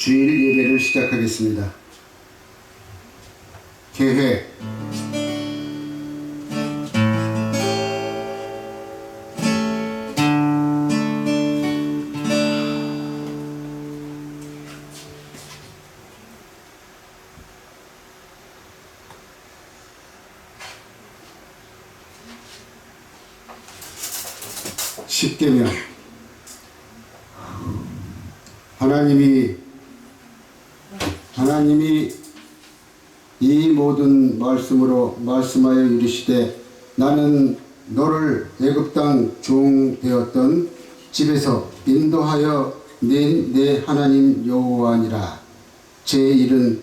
주일 예배를 시작하겠습니다. 계획 십계명 하나님이 이 모든 말씀으로 말씀하여 이르시되 나는 너를 애굽 땅 종 되었던 집에서 인도하여 낸 내 하나님 여호와니라. 제1은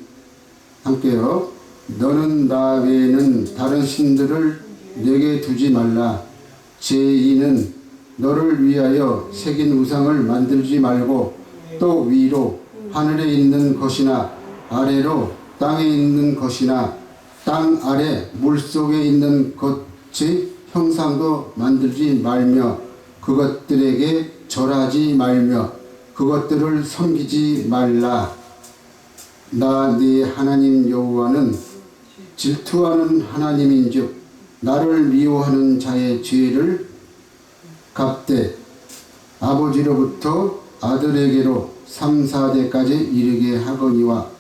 함께요. 너는 나 외에는 다른 신들을 내게 두지 말라. 제2는 너를 위하여 새긴 우상을 만들지 말고 또 위로 하늘에 있는 것이나 아래로 땅에 있는 것이나 땅 아래 물속에 있는 것의 형상도 만들지 말며 그것들에게 절하지 말며 그것들을 섬기지 말라. 나 네 하나님 여호와는 질투하는 하나님인즉 나를 미워하는 자의 죄를 갚되 아버지로부터 아들에게로 3, 4대까지 이르게 하거니와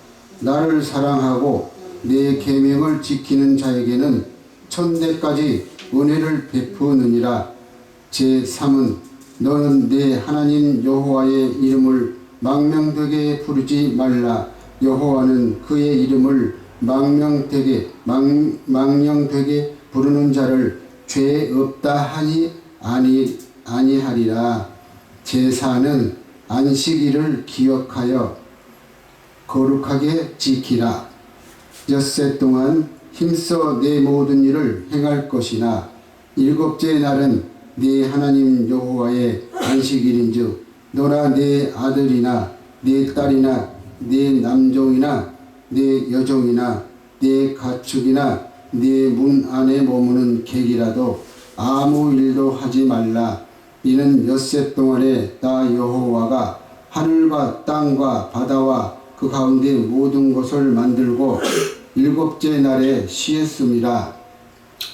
나를 사랑하고 내 계명을 지키는 자에게는 1000대까지 은혜를 베푸느니라. 제3은 너는 내 하나님 여호와의 이름을 망명되게 부르지 말라. 여호와는 그의 이름을 망령되게 부르는 자를 죄 없다 하니 아니하리라. 제4는 안식일을 기억하여 거룩하게 지키라. 엿새 동안 힘써 내 모든 일을 행할 것이나 일곱째 날은 네 하나님 여호와의 안식일인즉 너나 네 아들이나 네 딸이나 네 남종이나 네 여종이나 네 가축이나 네 문 안에 머무는 객이라도 아무 일도 하지 말라. 이는 엿새 동안에 나 여호와가 하늘과 땅과 바다와 그 가운데 모든 것을 만들고 일곱째 날에 쉬었음이라.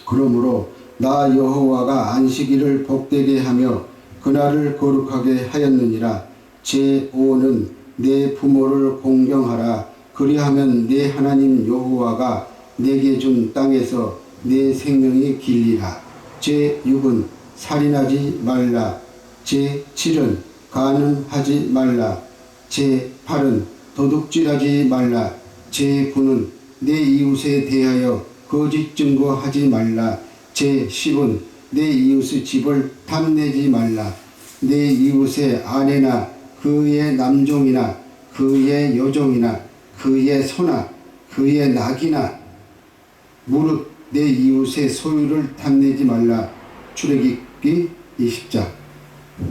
그러므로 나 여호와가 안식일을 복되게 하며 그날을 거룩하게 하였느니라. 제5는 내 부모를 공경하라. 그리하면 내 하나님 여호와가 내게 준 땅에서 내 생명이 길리라. 제6은 살인하지 말라. 제7은 간음하지 말라. 제8은 도둑질하지 말라. 제9는 내 이웃에 대하여 거짓 증거하지 말라. 제10은 내 이웃의 집을 탐내지 말라. 내 이웃의 아내나 그의 남종이나 그의 여종이나 그의 소나 그의 낙이나 무릇 내 이웃의 소유를 탐내지 말라. 출애굽기 20장.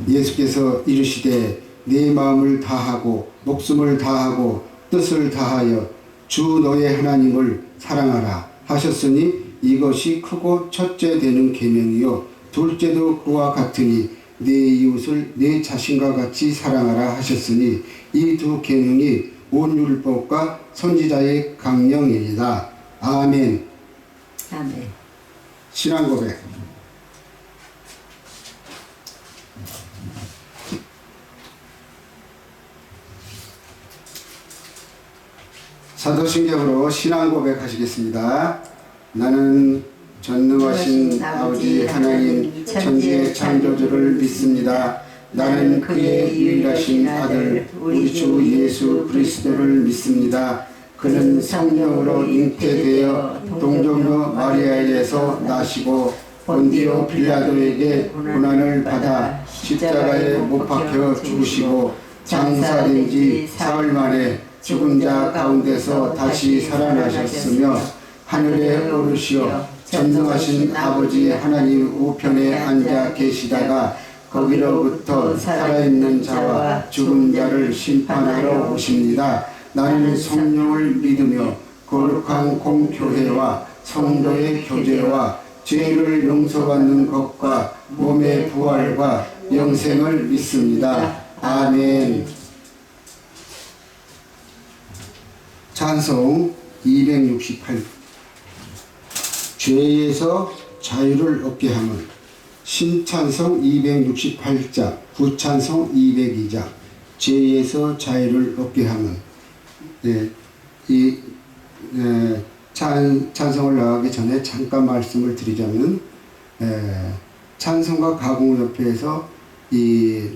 예수께서 이르시되 내 마음을 다하고 목숨을 다하고 뜻을 다하여 주 너의 하나님을 사랑하라 하셨으니 이것이 크고 첫째 되는 계명이요 둘째도 그와 같으니 내 이웃을 내 자신과 같이 사랑하라 하셨으니 이 두 계명이 온 율법과 선지자의 강령이니라. 아멘. 아멘. 신앙 고백. 사도신경으로 신앙 고백하시겠습니다. 나는 전능하신 아버지 하나님 천지의 창조주를 믿습니다. 나는 그의 유일하신 아들 우리 주 예수 그리스도를 믿습니다. 그는 성령으로 잉태되어 동정녀 마리아에서 나시고 본디오 빌라도에게 고난을 받아 십자가에 못 박혀 죽으시고 장사된 지 사흘 만에 죽은 자 가운데서 다시 살아나셨으며 하늘에 오르시어 전능하신 아버지 하나님 우편에 앉아 계시다가 거기로부터 살아있는 자와 죽은 자를 심판하러 오십니다. 나는 성령을 믿으며 거룩한 공교회와 성도의 교제와 죄를 용서받는 것과 몸의 부활과 영생을 믿습니다. 아멘. 찬송 268 죄에서 자유를 얻게 함은 신찬송 268장 구찬송 202장 죄에서 자유를 얻게 함은 찬송을 나가기 전에 잠깐 말씀을 드리자면 찬송가 가공협회에서 이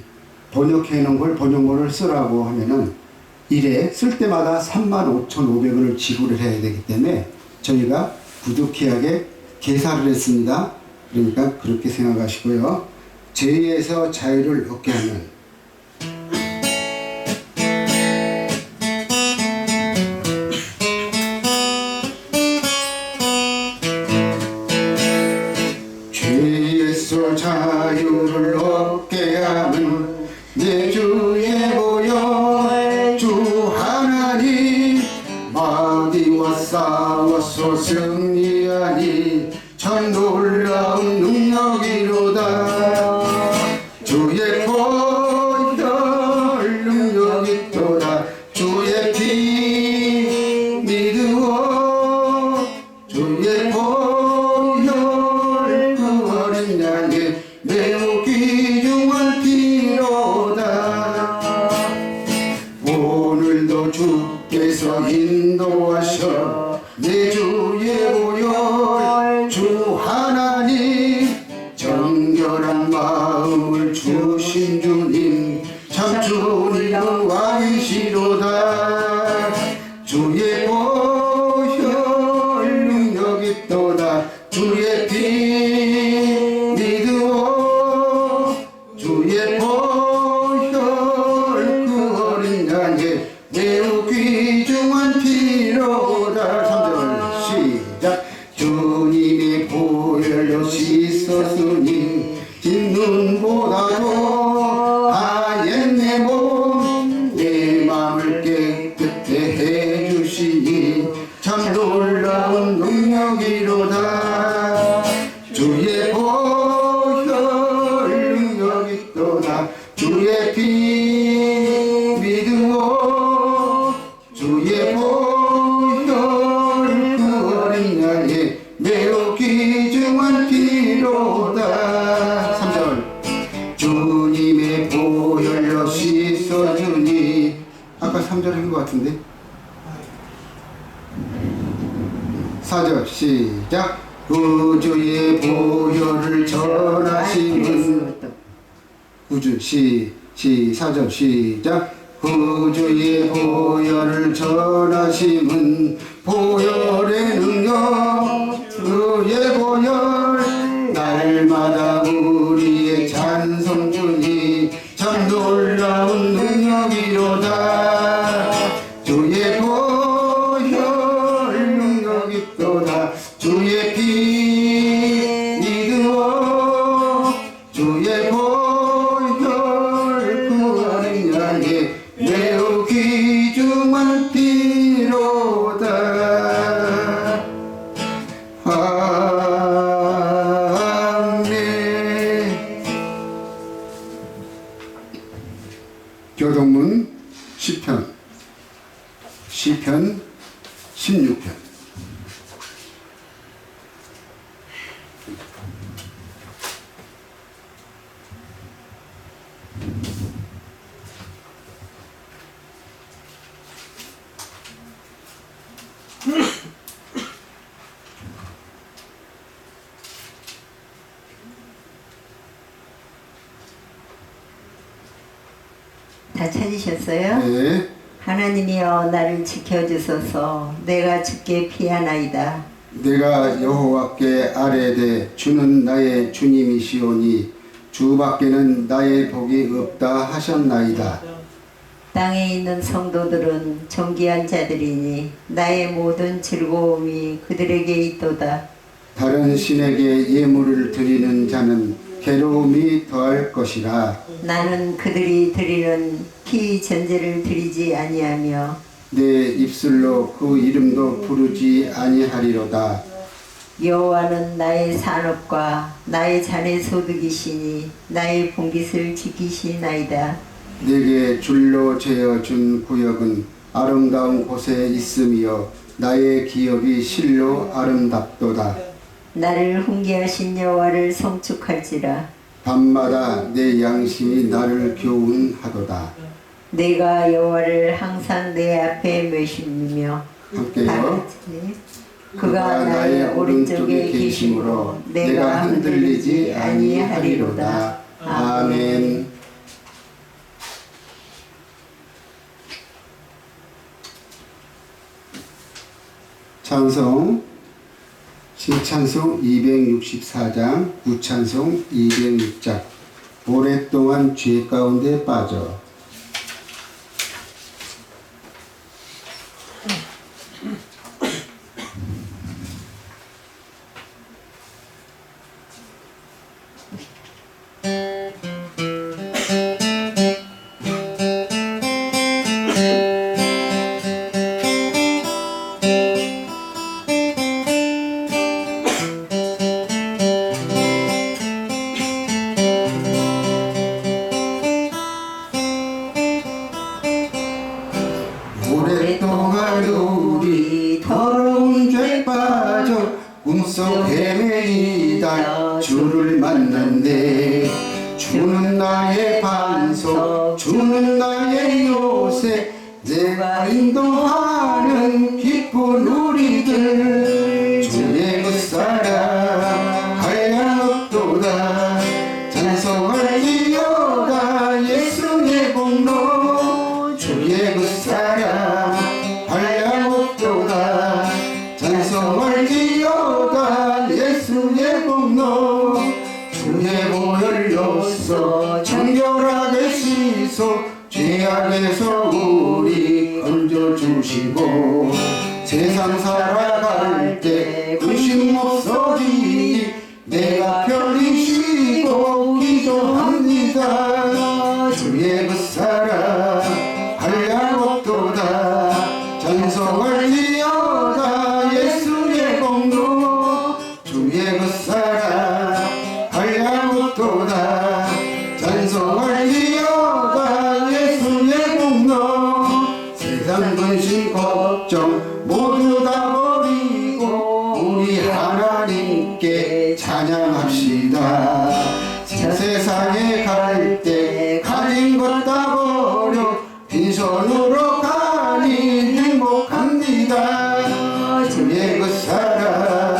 번역해 놓은 걸 번역본을 쓰라고 하면은 일에 쓸 때마다 35,500원을 지불을 해야 되기 때문에 저희가 부득이하게 계산을 했습니다. 그러니까 그렇게 생각하시고요. 죄에서 자유를 얻게 하는 죄에서 자유를 얻게 하는 내 주의 보혈 주 하나님 마귀와 싸워서 승리하니 참 놀라운 능력이로다 주의 보혈 능력이 또다 주의 피 믿으오 주의 보혈 그 어린 양의 매우 귀중한 피로다 오늘도 주께서 인도하셔 내 주의 보혈 주 하나님 정결한 마음을 주신 주님 참 주님은 왕이시로다 주의 보혈 능력이 또다 주의 피 믿으오 주의 보혈 그 어린 양의 매우 귀중한 피로다 3절 시작 주님의 보혈로 씻었으니 흰 눈보다도 하얀 내 몸 내 맘을 깨끗해 해주시니 참 놀라운 능력이로다 주의 보혈 능력이 또다 주의 피 믿으오 주의 보혈 그 어린 양의 매우 귀중한 피로다 3절 주님의 보혈로 씻어주니 아까 3절 한 것 같은데 4절 시작 구주의 보혈을 전하시는 구주 4절 시작 구주의 보혈을 전하심은 보혈의 능력 그의 보혈 날마다 우리의 찬송 주니 참 놀라운 능력이로다 주의 보혈 능력이 또다 주의 피 믿으오 주의 보혈 그 어린 양의 매우 귀중한 피로다 아멘 교동문 시편 16편 다 찾으셨어요? 네. 하나님이여 나를 지켜주소서 내가 주께 피하나이다. 내가 여호와께 아뢰되 주는 나의 주님이시오니 주밖에는 나의 복이 없다 하셨나이다. 땅에 있는 성도들은 존귀한 자들이니 나의 모든 즐거움이 그들에게 있도다. 다른 신에게 예물을 드리는 자는 괴로움이 더할 것이라. 나는 그들이 드리는 피 전제를 드리지 아니하며 내 입술로 그 이름도 부르지 아니하리로다. 여호와는 나의 산업과 나의 자네 소득이시니 나의 봉깃을 지키시나이다. 내게 줄로 재어 준 구역은 아름다운 곳에 있으며 나의 기업이 실로 아름답도다. 나를 훈계하신 여호와를 성축할지라. 밤마다 내 양심이 나를 교훈하도다. 내가 여호와를 항상 내 앞에 메시며 함께요. 그가 나의 오른쪽에 계심으로 내가 흔들리지 아니하리로다. 아멘. 찬송 신찬송 264장 구찬송 206장 오랫동안 죄 가운데 빠져. 오랫동안 우리 더러운 죄 빠져 꿈속 헤매이다 주를 만났네. 주는 나의 반석, 주는 나의 요새, 내가 인도하는 기쁜 우리들. 주의 그 사랑 한량없도다. 찬송할지어다 예수의 공로. 주의 그 사랑 한량없도다. 찬송할지어다 예수의 공로. 주의 보혈로서 정결하게 씻어 죄악에서 우리 건져주시고 세상 살아갈 때 근심 없어지니 내가 편히 쉬고 기도합니다. 주의 그 사랑 한량없도다. 찬송할지어다 예수의 공로. 주의 그 사랑 한량없도다. 찬송할지어다 예수의 공로. 세상 근심 걱정 모두 다 버리고 우리 하나님께 찬양합시다. 저 세상에 갈 때 가진 것 다 버려 빈손으로 가니 행복합니다. 주의 그 사랑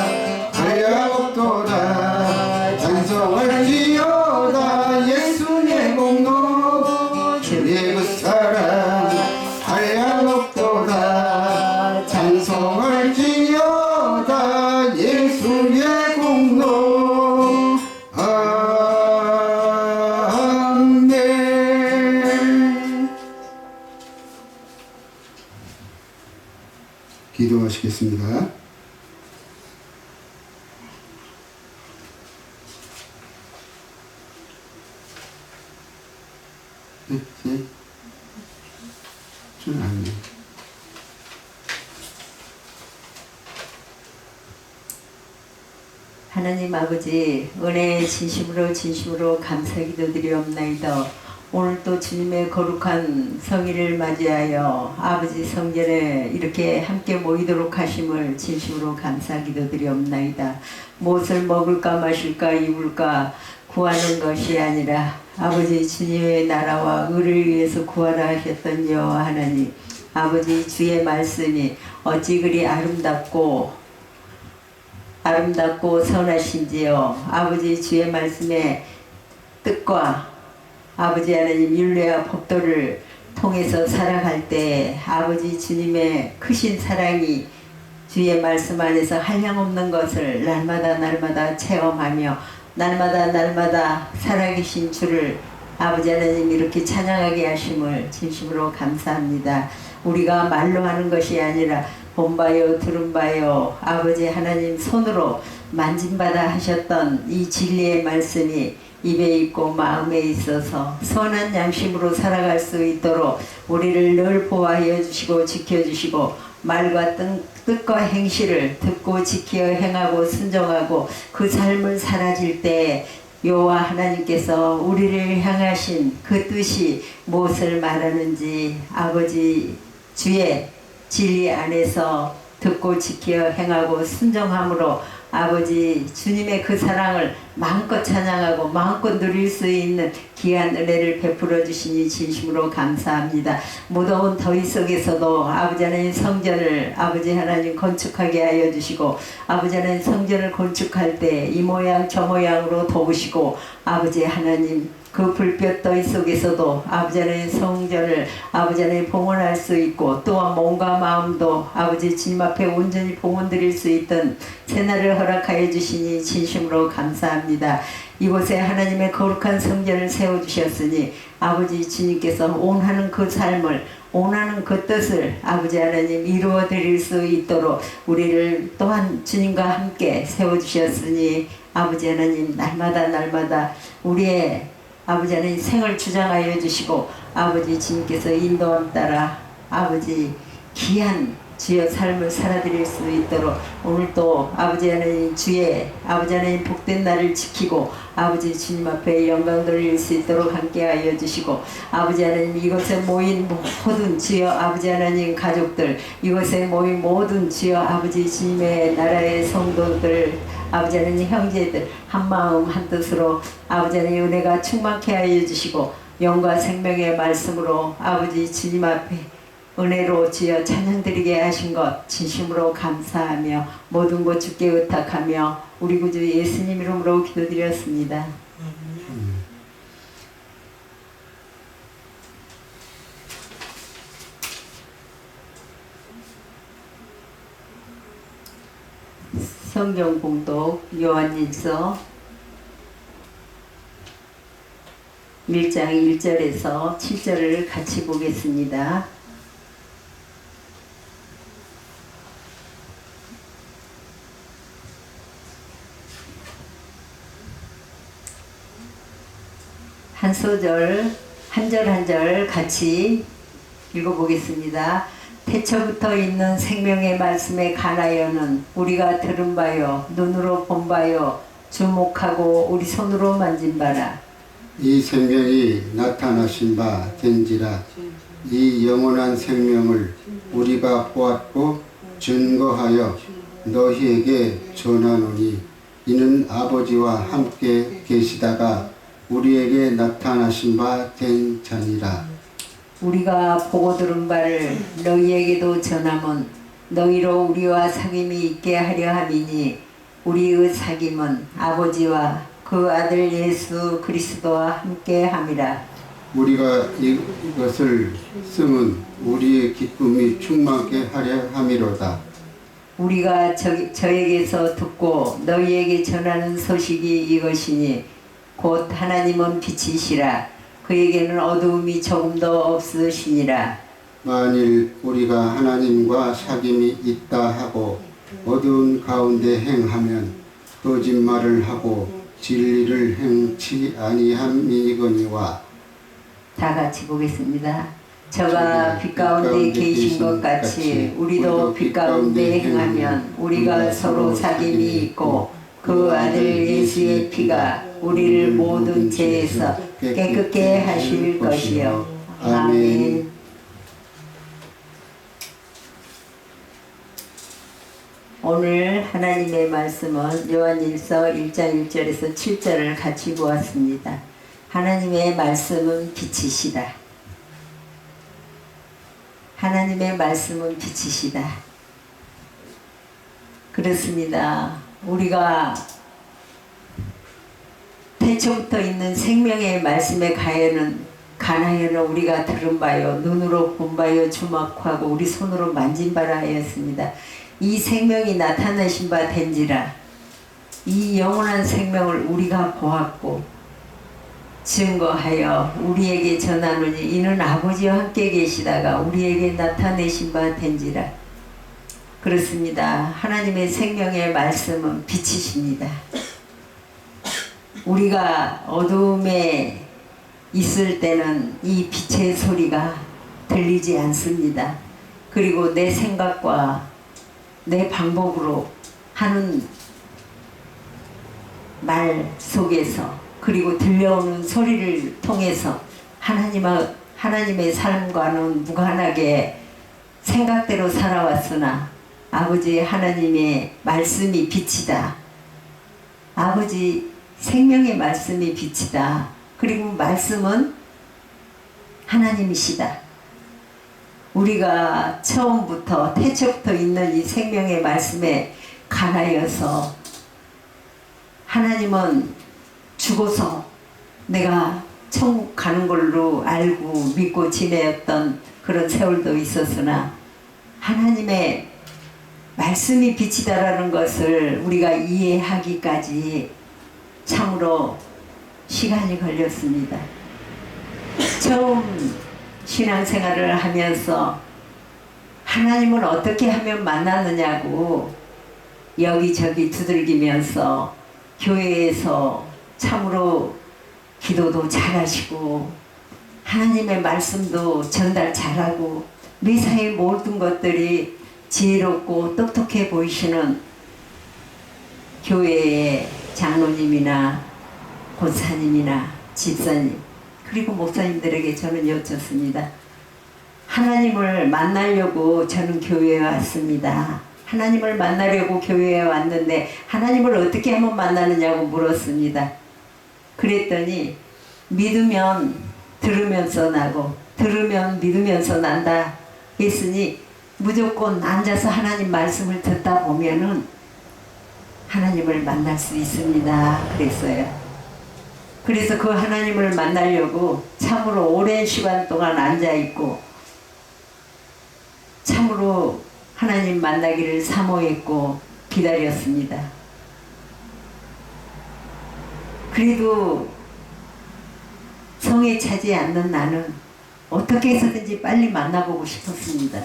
한량없도다. 찬송할지어다 예수의 공로. 주의 그 사랑 한량없도다. 찬송할지어다 예수의 공로. 아멘. 기도하시겠습니다. 하나님 아버지, 은혜의 진심으로 진심으로 감사기도 드리옵나이다. 오늘 또 주님의 거룩한 성일을 맞이하여 아버지 성전에 이렇게 함께 모이도록 하심을 진심으로 감사기도 드리옵나이다. 무엇을 먹을까 마실까 입을까 구하는 것이 아니라 아버지 주님의 나라와 의를 위해서 구하라 하셨던 여호와 하나님, 아버지 주의 말씀이 어찌 그리 아름답고 선하신지요. 아버지 주의 말씀의 뜻과 아버지 하나님 율례와 법도를 통해서 살아갈 때 아버지 주님의 크신 사랑이 주의 말씀 안에서 한량없는 것을 날마다 체험하며 날마다 살아계신 주를 아버지 하나님 이렇게 찬양하게 하심을 진심으로 감사합니다. 우리가 말로 하는 것이 아니라 본바요 들은바요 아버지 하나님 손으로 만진바다 하셨던 이 진리의 말씀이 입에 있고 마음에 있어서 선한 양심으로 살아갈 수 있도록 우리를 늘 보호하여 주시고 지켜주시고 말과 뜻과 행실을 듣고 지켜 행하고 순종하고 그 삶을 살아질 때 여호와 하나님께서 우리를 향하신 그 뜻이 무엇을 말하는지 아버지 주의 진리 안에서 듣고 지켜 행하고 순종함으로 아버지 주님의 그 사랑을 마음껏 찬양하고 마음껏 누릴 수 있는 귀한 은혜를 베풀어 주시니 진심으로 감사합니다. 무더운 더위 속에서도 아버지 하나님 성전을 아버지 하나님 건축하게 하여 주시고 아버지 하나님 성전을 건축할 때 이 모양 저 모양으로 도우시고 아버지 하나님 그 불볕 더위 속에서도 아버지 하나님 성전을 아버지 하나님 봉헌할 수 있고 또한 몸과 마음도 아버지 주님 앞에 온전히 봉헌드릴 수 있던 새날을 허락하여 주시니 진심으로 감사합니다. 이곳에 하나님의 거룩한 성전을 세워주셨으니 아버지 주님께서 원하는 그 삶을 원하는 그 뜻을 아버지 하나님 이루어 드릴 수 있도록 우리를 또한 주님과 함께 세워주셨으니 아버지 하나님 날마다 우리의 아버지 하나님 생을 주장하여 주시고 아버지 주님께서 인도함 따라 아버지 귀한 주의 삶을 살아드릴 수 있도록 오늘도 아버지 하나님 주의 아버지 하나님 복된 날을 지키고 아버지 주님 앞에 영광 돌릴 수 있도록 함께하여 주시고 아버지 하나님 이곳에 모인 모든 주여 아버지 하나님 가족들 이곳에 모인 모든 주여 아버지 주님의 나라의 성도들 아버지 하나님 형제들 한마음 한뜻으로 아버지 하나님 은혜가 충만케 하여 주시고 영과 생명의 말씀으로 아버지 주님 앞에 은혜로 주여 찬양드리게 하신 것 진심으로 감사하며 모든 것 주께 의탁하며 우리 구주 예수님 이름으로 기도드렸습니다. 성경 공독 요한일서 1장 1절에서 7절을 같이 보겠습니다. 한 소절, 한 절 한 절 같이 읽어보겠습니다. 태초부터 있는 생명의 말씀에 관하여는 우리가 들은 바요, 눈으로 본 바요, 주목하고 우리 손으로 만진 바라. 이 생명이 나타나신 바 된지라. 이 영원한 생명을 우리가 보았고 증거하여 너희에게 전하노니 이는 아버지와 함께 계시다가 우리에게 나타나신 바 된 자니라. 우리가 보고 들은 바를 너희에게도 전함은 너희로 우리와 사귐이 있게 하려 함이니 우리의 사귐은 아버지와 그 아들 예수 그리스도와 함께 함이라. 우리가 이것을 쓰면 우리의 기쁨이 충만케 하려 함이로다. 우리가 저에게서 듣고 너희에게 전하는 소식이 이것이니 곧 하나님은 빛이시라. 그에게는 어두움이 조금도 없으시니라. 만일 우리가 하나님과 사귐이 있다 하고 어두운 가운데 행하면 거짓말을 하고 진리를 행치 아니함이거니와. 다 같이 보겠습니다. 저가 빛 가운데 계신 것 같이 우리도 빛 가운데 행하면 우리가 서로 사귐이 있고 그 아들 예수의 피가 우리를 모든 죄에서 깨끗게 하실 것이요. 아멘. 오늘 하나님의 말씀은 요한일서 1장 1절에서 7절을 같이 보았습니다. 하나님의 말씀은 빛이시다. 하나님의 말씀은 빛이시다. 그렇습니다. 우리가 태초부터 있는 생명의 말씀에 관하여는 우리가 들은 바요, 눈으로 본 바요, 주목하고 우리 손으로 만진 바라 하였습니다. 이 생명이 나타내신 바 된지라. 이 영원한 생명을 우리가 보았고 증거하여 우리에게 전하노니 이는 아버지와 함께 계시다가 우리에게 나타내신 바 된지라. 그렇습니다. 하나님의 생명의 말씀은 빛이십니다. 우리가 어두움에 있을 때는 이 빛의 소리가 들리지 않습니다. 그리고 내 생각과 내 방법으로 하는 말 속에서 그리고 들려오는 소리를 통해서 하나님의 삶과는 무관하게 생각대로 살아왔으나 아버지 하나님의 말씀이 빛이다. 아버지 생명의 말씀이 빛이다. 그리고 말씀은 하나님이시다. 우리가 처음부터 태초부터 있는 이 생명의 말씀에 관하여서 하나님은 죽어서 내가 천국 가는 걸로 알고 믿고 지내었던 그런 세월도 있었으나 하나님의 말씀이 빛이다라는 것을 우리가 이해하기까지 참으로 시간이 걸렸습니다. 처음 신앙생활을 하면서 하나님을 어떻게 하면 만나느냐고 여기저기 두들기면서 교회에서 참으로 기도도 잘하시고 하나님의 말씀도 전달 잘하고 매사의 모든 것들이 지혜롭고 똑똑해 보이시는 교회의 장로님이나 권사님이나 집사님 그리고 목사님들에게 저는 여쭙습니다. 하나님을 만나려고 저는 교회에 왔습니다. 하나님을 만나려고 교회에 왔는데 하나님을 어떻게 하면 만나느냐고 물었습니다. 그랬더니 믿으면 들으면서 나고 들으면 믿으면서 난다 했으니 무조건 앉아서 하나님 말씀을 듣다 보면은 하나님을 만날 수 있습니다. 그랬어요. 그래서 그 하나님을 만나려고 참으로 오랜 시간 동안 앉아있고 참으로 하나님 만나기를 사모했고 기다렸습니다. 그래도 성에 차지 않는 나는 어떻게 해서든지 빨리 만나보고 싶었습니다.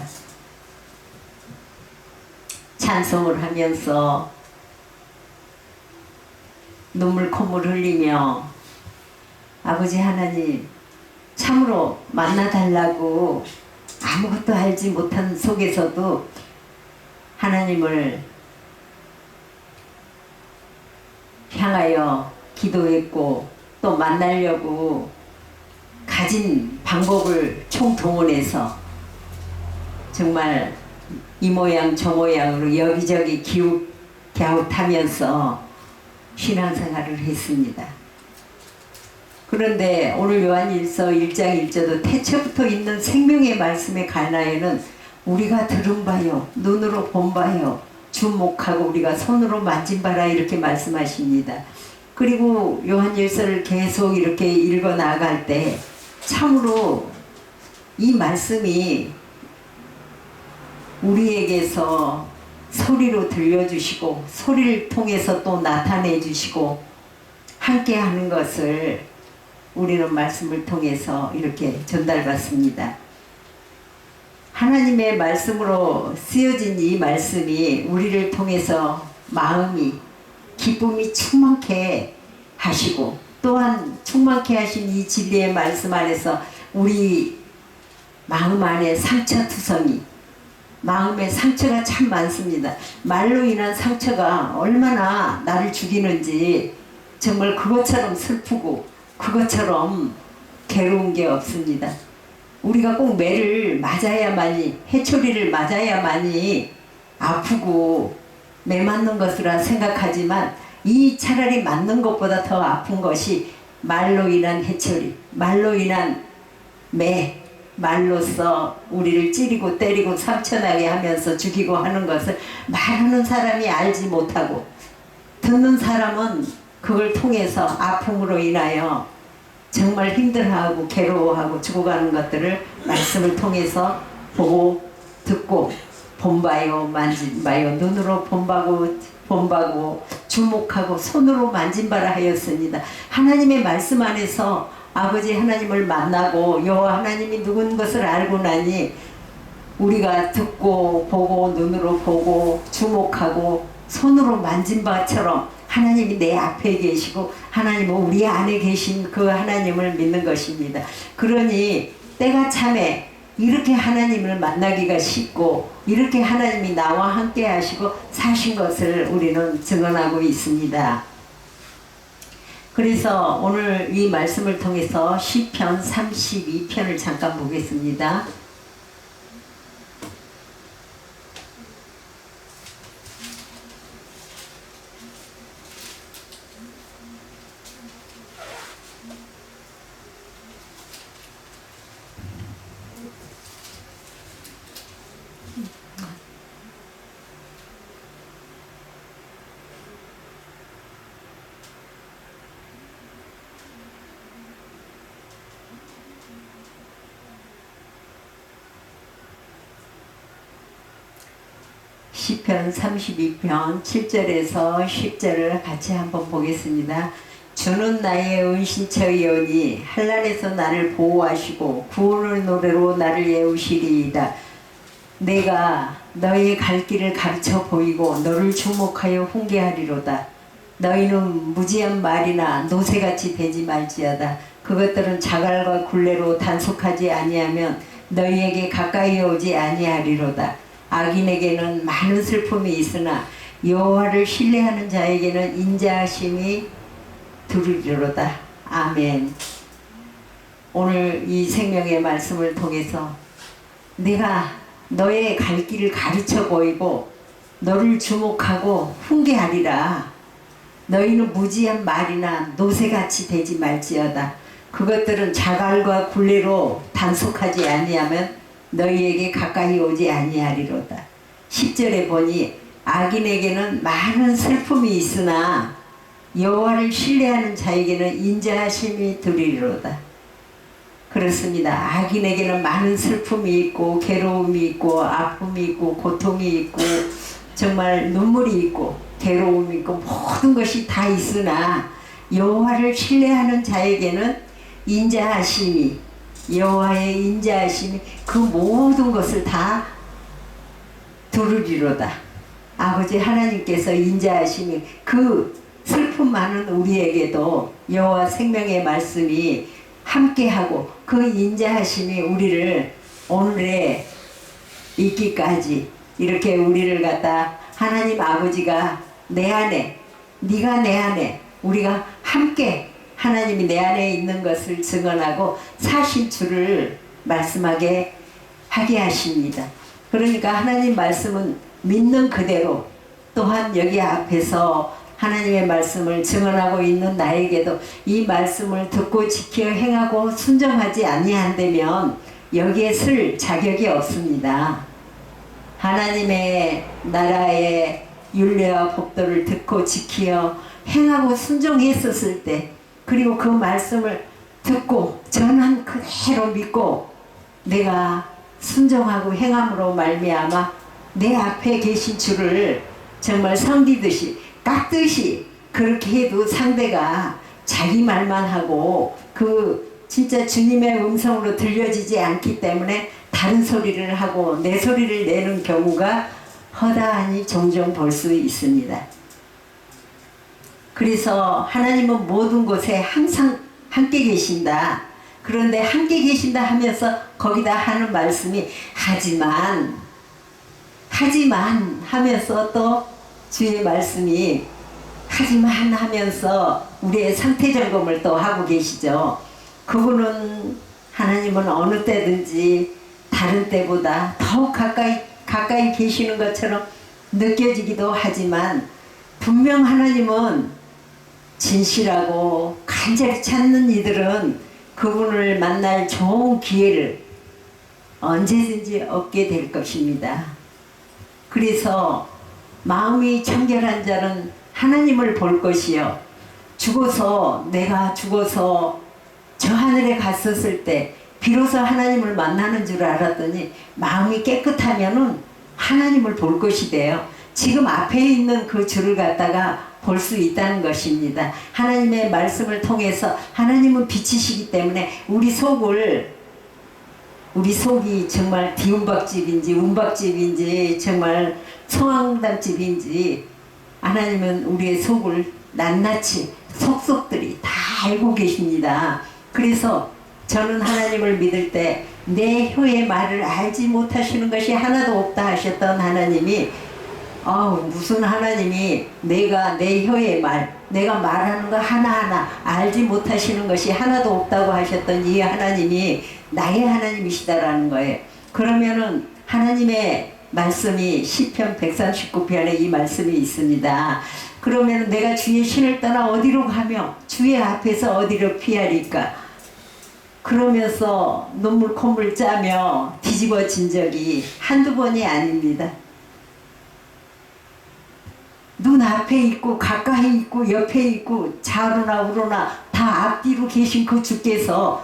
찬송을 하면서 눈물 콧물 흘리며 아버지 하나님 참으로 만나달라고 아무것도 알지 못한 속에서도 하나님을 향하여 기도했고 또 만나려고 가진 방법을 총동원해서 정말 이 모양 저 모양으로 여기저기 갸웃하면서 신앙생활을 했습니다. 그런데 오늘 요한일서 1장 1절도 태초부터 있는 생명의 말씀에 관하여는 우리가 들은 바요 눈으로 본 바요 주목하고 우리가 손으로 만진 바라 이렇게 말씀하십니다. 그리고 요한일서를 계속 이렇게 읽어 나갈 때 참으로 이 말씀이 우리에게서 소리로 들려주시고 소리를 통해서 또 나타내 주시고 함께 하는 것을 우리는 말씀을 통해서 이렇게 전달받습니다. 하나님의 말씀으로 쓰여진 이 말씀이 우리를 통해서 마음이 기쁨이 충만케 하시고 또한 충만케 하신 이 진리의 말씀 안에서 우리 마음 안에 상처투성이 마음에 상처가 참 많습니다. 말로 인한 상처가 얼마나 나를 죽이는지 정말 그것처럼 슬프고 그것처럼 괴로운 게 없습니다. 우리가 꼭 매를 맞아야만이 해초리를 맞아야만이 아프고 매 맞는 것이라 생각하지만 이 차라리 맞는 것보다 더 아픈 것이 말로 인한 해초리, 말로 인한 매, 말로써 우리를 찌르고 때리고 상처나게 하면서 죽이고 하는 것을 말하는 사람이 알지 못하고 듣는 사람은 그걸 통해서 아픔으로 인하여 정말 힘들어하고 괴로워하고 죽어가는 것들을 말씀을 통해서 보고 듣고 본바요 만진바요 눈으로 본바고 주목하고 손으로 만진바라 하였습니다. 하나님의 말씀 안에서 아버지 하나님을 만나고 여호와 하나님이 누군 것을 알고 나니 우리가 듣고 보고 눈으로 보고 주목하고 손으로 만진 바처럼 하나님이 내 앞에 계시고 하나님은 우리 안에 계신 그 하나님을 믿는 것입니다. 그러니 때가 참에 이렇게 하나님을 만나기가 쉽고 이렇게 하나님이 나와 함께 하시고 사신 것을 우리는 증언하고 있습니다. 그래서 오늘 이 말씀을 통해서 시편 32편을 잠깐 보겠습니다. 시편 32편 7절에서 10절을 같이 한번 보겠습니다. 주는 나의 은신처이오니 한란에서 나를 보호하시고 구원의 노래로 나를 예우시리이다. 내가 너의 갈 길을 가르쳐 보이고 너를 주목하여 훈계하리로다. 너희는 무지한 말이나 노새같이 되지 말지어다. 그것들은 자갈과 굴레로 단속하지 아니하면 너희에게 가까이 오지 아니하리로다. 악인에게는 많은 슬픔이 있으나 여호와를 신뢰하는 자에게는 인자하심이 두리리로다. 아멘. 오늘 이 생명의 말씀을 통해서 내가 너의 갈 길을 가르쳐 보이고 너를 주목하고 훈계하리라. 너희는 무지한 말이나 노새같이 되지 말지어다. 그것들은 자갈과 굴레로 단속하지 아니하면 너희에게 가까이 오지 아니하리로다. 10절에 보니 악인에게는 많은 슬픔이 있으나 여호와를 신뢰하는 자에게는 인자하심이 두리리로다. 그렇습니다. 악인에게는 많은 슬픔이 있고 괴로움이 있고 아픔이 있고 고통이 있고 정말 눈물이 있고 괴로움이 있고 모든 것이 다 있으나 여호와를 신뢰하는 자에게는 인자하심이 여호와의 인자하심이 그 모든 것을 다 두르리로다. 아버지 하나님께서 인자하심이 그 슬픔 많은 우리에게도 여호와 생명의 말씀이 함께하고 그 인자하심이 우리를 오늘에 있기까지 이렇게 우리를 갖다 하나님 아버지가 내 안에 네가 내 안에 우리가 함께 하나님이 내 안에 있는 것을 증언하고 사실 줄을 말씀하게 하게 하십니다. 그러니까 하나님 말씀은 믿는 그대로 또한 여기 앞에서 하나님의 말씀을 증언하고 있는 나에게도 이 말씀을 듣고 지켜 행하고 순종하지 아니한다면 여기에 쓸 자격이 없습니다. 하나님의 나라의 율례와 법도를 듣고 지켜 행하고 순종했었을 때 그리고 그 말씀을 듣고 전한 그대로 믿고 내가 순종하고 행함으로 말미암아 내 앞에 계신 주를 정말 섬기듯이 깎듯이 그렇게 해도 상대가 자기 말만 하고 그 진짜 주님의 음성으로 들려지지 않기 때문에 다른 소리를 하고 내 소리를 내는 경우가 허다하니 종종 볼 수 있습니다. 그래서 하나님은 모든 곳에 항상 함께 계신다. 그런데 함께 계신다 하면서 거기다 하는 말씀이 하지만 하면서 또 주의 말씀이 하지만 하면서 우리의 상태 점검을 또 하고 계시죠. 그분은 하나님은 어느 때든지 다른 때보다 더욱 가까이 계시는 것처럼 느껴지기도 하지만 분명 하나님은 진실하고 간절히 찾는 이들은 그분을 만날 좋은 기회를 언제든지 얻게 될 것입니다. 그래서 마음이 청결한 자는 하나님을 볼 것이요 내가 죽어서 저 하늘에 갔었을 때 비로소 하나님을 만나는 줄 알았더니 마음이 깨끗하면은 하나님을 볼 것이 돼요. 지금 앞에 있는 그 주를 갖다가 볼 수 있다는 것입니다. 하나님의 말씀을 통해서 하나님은 빛이시기 때문에 우리 속이 정말 디운박집인지 운박집인지 정말 성황담집인지 하나님은 우리의 속을 낱낱이 속속들이 다 알고 계십니다. 그래서 저는 하나님을 믿을 때 내 혀의 말을 알지 못하시는 것이 하나도 없다 하셨던 하나님이 무슨 하나님이 내가 내 혀의 말 내가 말하는 거 하나하나 알지 못하시는 것이 하나도 없다고 하셨던 이 하나님이 나의 하나님이시다라는 거예요. 그러면은 하나님의 말씀이 시편 139편에 이 말씀이 있습니다. 그러면 내가 주의 신을 떠나 어디로 가며 주의 앞에서 어디로 피하리까? 그러면서 눈물 콧물 짜며 뒤집어진 적이 한두 번이 아닙니다. 눈앞에 있고 가까이 있고 옆에 있고 좌로나 우로나 다 앞뒤로 계신 그 주께서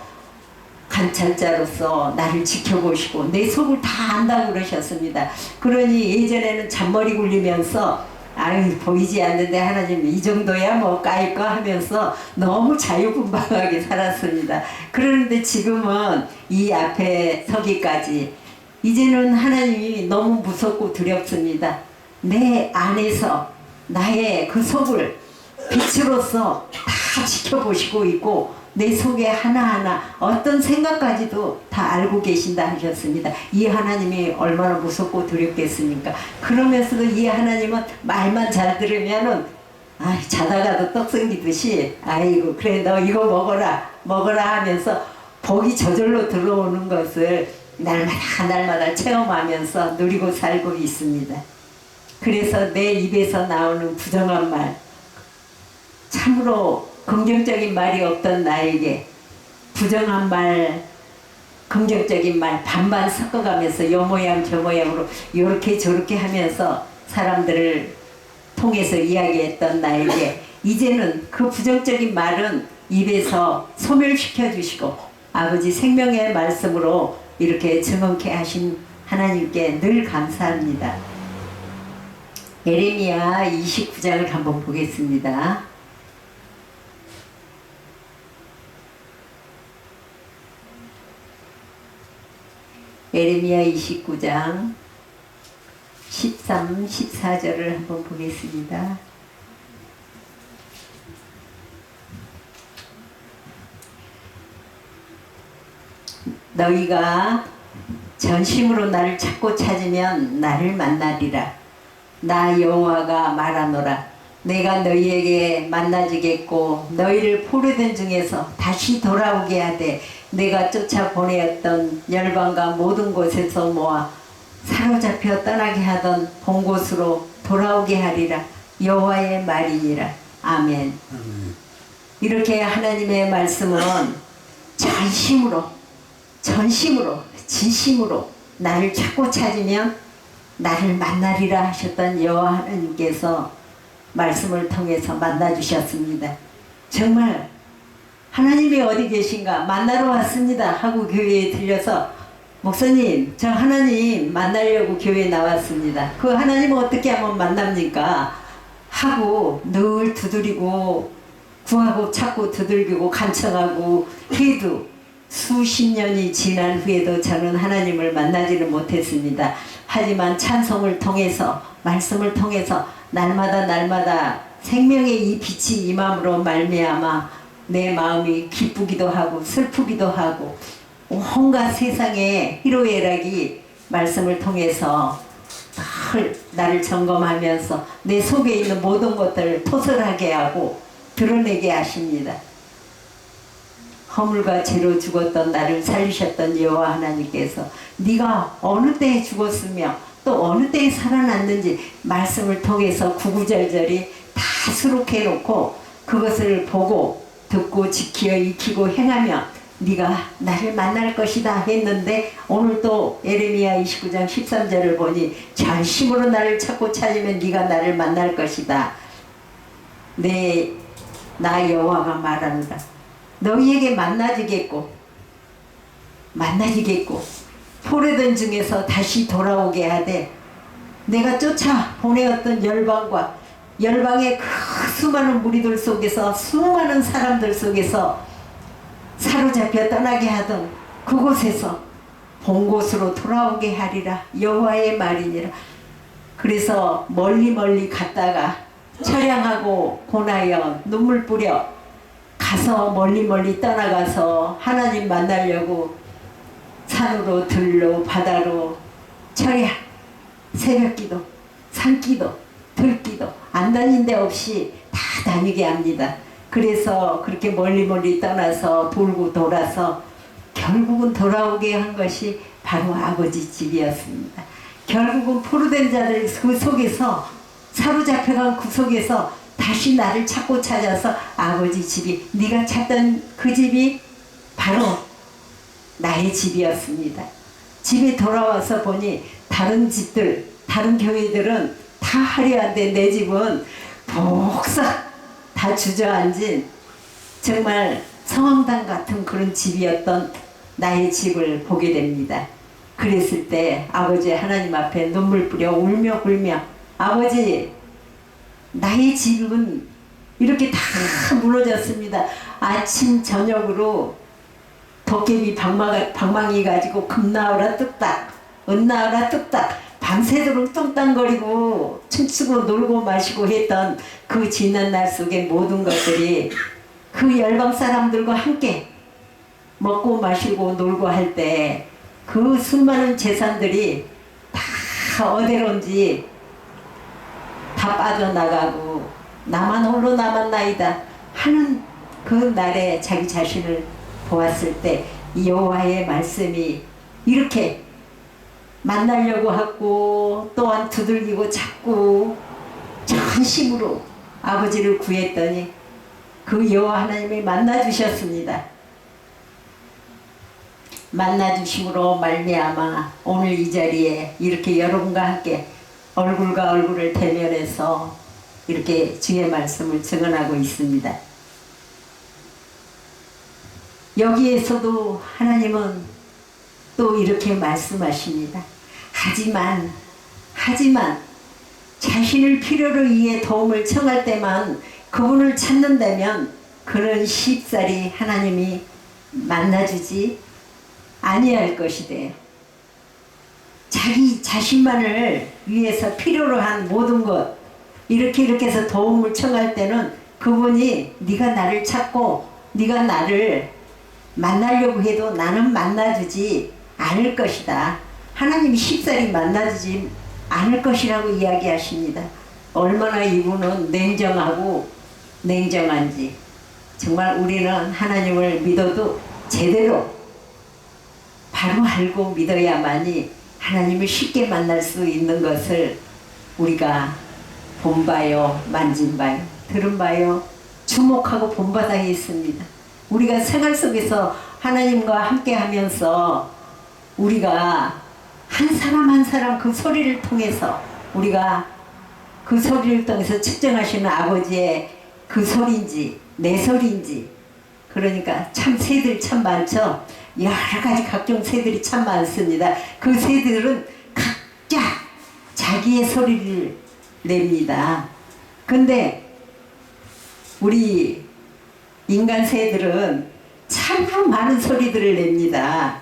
관찰자로서 나를 지켜보시고 내 속을 다 안다고 그러셨습니다. 그러니 예전에는 잔머리 굴리면서 아유 보이지 않는데 하나님 이 정도야 뭐 까일 거 하면서 너무 자유분방하게 살았습니다. 그런데 지금은 이 앞에 서기까지 이제는 하나님이 너무 무섭고 두렵습니다. 내 안에서 나의 그 속을 빛으로서 다 지켜보시고 있고 내 속에 하나하나 어떤 생각까지도 다 알고 계신다 하셨습니다. 이 하나님이 얼마나 무섭고 두렵겠습니까? 그러면서도 이 하나님은 말만 잘 들으면은 자다가도 떡 생기듯이 아이고 그래 너 이거 먹어라 하면서 복이 저절로 들어오는 것을 날마다 체험하면서 누리고 살고 있습니다. 그래서 내 입에서 나오는 부정한 말, 참으로 긍정적인 말이 없던 나에게 부정한 말, 긍정적인 말 반반 섞어가면서 요 모양 저 모양으로 요렇게 저렇게 하면서 사람들을 통해서 이야기했던 나에게 이제는 그 부정적인 말은 입에서 소멸시켜 주시고 아버지 생명의 말씀으로 이렇게 증언케 하신 하나님께 늘 감사합니다. 예레미야 29장을 한번 보겠습니다. 예레미야 29장 13, 14절을 한번 보겠습니다. 너희가 전심으로 나를 찾고 찾으면 나를 만나리라. 나 여호와가 말하노라. 내가 너희에게 만나주겠고 너희를 포로된 중에서 다시 돌아오게 하되 내가 쫓아 보내었던 열방과 모든 곳에서 모아 사로잡혀 떠나게 하던 본 곳으로 돌아오게 하리라. 여호와의 말이니라. 아멘. 이렇게 하나님의 말씀은 전심으로 진심으로 나를 찾고 찾으면 나를 만나리라 하셨던 여호와 하나님께서 말씀을 통해서 만나주셨습니다. 정말 하나님이 어디 계신가 만나러 왔습니다 하고 교회에 들려서 목사님 저 하나님 만나려고 교회에 나왔습니다. 그 하나님은 어떻게 하면 만납니까? 하고 늘 두드리고 구하고 찾고 두들기고 간청하고 해도 수십 년이 지난 후에도 저는 하나님을 만나지는 못했습니다. 하지만 찬송을 통해서 말씀을 통해서 날마다 생명의 이 빛이 임함으로 말미암아 내 마음이 기쁘기도 하고 슬프기도 하고 온갖 세상의 희로애락이 말씀을 통해서 늘 나를 점검하면서 내 속에 있는 모든 것들을 토설하게 하고 드러내게 하십니다. 허물과 죄로 죽었던 나를 살리셨던 여호와 하나님께서 네가 어느 때에 죽었으며 또 어느 때에 살아났는지 말씀을 통해서 구구절절히 다 수록해 놓고 그것을 보고 듣고 지키어 익히고 행하며 네가 나를 만날 것이다 했는데 오늘 또 예레미야 29장 13절을 보니 전심으로 나를 찾고 찾으면 네가 나를 만날 것이다. 나 여호와가 말하노라. 너희에게 만나주겠고 포로된 중에서 다시 돌아오게 하되 내가 쫓아 보내었던 열방의 그 수많은 무리들 속에서 수많은 사람들 속에서 사로잡혀 떠나게 하던 그곳에서 본 곳으로 돌아오게 하리라. 여호와의 말이니라. 그래서 멀리 갔다가 처량하고 고나여 눈물 뿌려 가서 멀리 떠나가서 하나님 만나려고 산으로 들로 바다로 철야 새벽기도 산기도 들기도 안 다닌 데 없이 다 다니게 합니다. 그래서 그렇게 멀리 떠나서 돌고 돌아서 결국은 돌아오게 한 것이 바로 아버지 집이었습니다. 결국은 포로된 자들 그 속에서 사로잡혀간 그 속에서 다시 나를 찾고 찾아서 아버지 집이 네가 찾던 그 집이 바로 나의 집이었습니다. 집에 돌아와서 보니 다른 집들, 다른 교회들은 다 화려한데 내 집은 복싹 다 주저앉은 정말 성황당 같은 그런 집이었던 나의 집을 보게 됩니다. 그랬을 때 아버지 하나님 앞에 눈물 뿌려 울며 불며, 아버지 나의 집은 이렇게 다 무너졌습니다. 아침 저녁으로 도깨비 방망이 가지고 금 나오라 뚝딱, 은 나오라 뚝딱 밤새도록 뚱땅거리고 춤추고 놀고 마시고 했던 그 지난 날 속의 모든 것들이 그 열방 사람들과 함께 먹고 마시고 놀고 할 때 그 수많은 재산들이 다 어디론지 다 빠져나가고 나만 홀로 남았나이다 하는 그 날에 자기 자신을 보았을 때 여호와의 말씀이 이렇게 만나려고 하고 또한 두들기고 찾고 전심으로 아버지를 구했더니 그 여호와 하나님이 만나주셨습니다. 만나주심으로 말미암아 오늘 이 자리에 이렇게 여러분과 함께 얼굴과 얼굴을 대면해서 이렇게 주의 말씀을 증언하고 있습니다. 여기에서도 하나님은 또 이렇게 말씀하십니다. 하지만 자신을 필요로 위해 도움을 청할 때만 그분을 찾는다면 그는 쉽사리 하나님이 만나주지 아니할 것이대요. 자기 자신만을 위해서 필요로 한 모든 것 이렇게 해서 도움을 청할 때는 그분이 네가 나를 찾고 네가 나를 만나려고 해도 나는 만나주지 않을 것이다. 하나님이 쉽사리 만나주지 않을 것이라고 이야기하십니다. 얼마나 이분은 냉정하고 냉정한지. 정말 우리는 하나님을 믿어도 제대로 바로 알고 믿어야만이 하나님을 쉽게 만날 수 있는 것을 우리가 본 바요, 만진 바요, 들은 바요, 주목하고 본 바다 있습니다. 우리가 생활 속에서 하나님과 함께 하면서 우리가 한 사람 한 사람 그 소리를 통해서 우리가 그 소리를 통해서 측정하시는 아버지의 그 소리인지 내 소리인지, 그러니까 참 새들이 참 많죠. 여러 가지 각종 새들이 참 많습니다. 그 새들은 각자 자기의 소리를 냅니다. 근데 우리 인간 새들은 참으로 많은 소리들을 냅니다.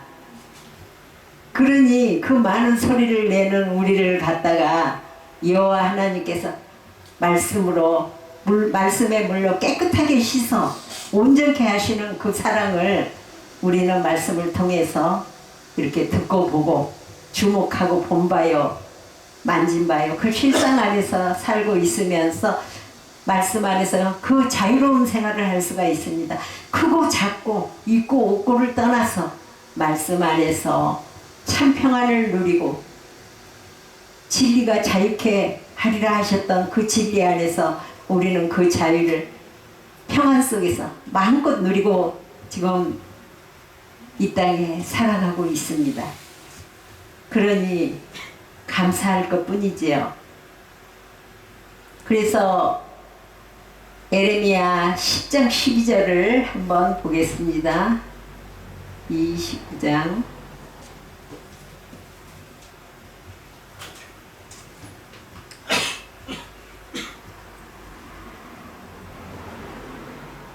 그러니 그 많은 소리를 내는 우리를 갖다가 여호와 하나님께서 말씀의 물로 깨끗하게 씻어 온전케 하시는 그 사랑을 우리는 말씀을 통해서 이렇게 듣고 보고 주목하고 본 바요, 만진 바요, 그 실상 안에서 살고 있으면서 말씀 안에서 그 자유로운 생활을 할 수가 있습니다. 크고 작고 있고 없고를 떠나서 말씀 안에서 참 평안을 누리고 진리가 자유케 하리라 하셨던 그 진리 안에서 우리는 그 자유를 평안 속에서 마음껏 누리고 지금 이 땅에 살아가고 있습니다. 그러니 감사할 것뿐이지요. 그래서 에레미야 10장 12절을 한번 보겠습니다. 29장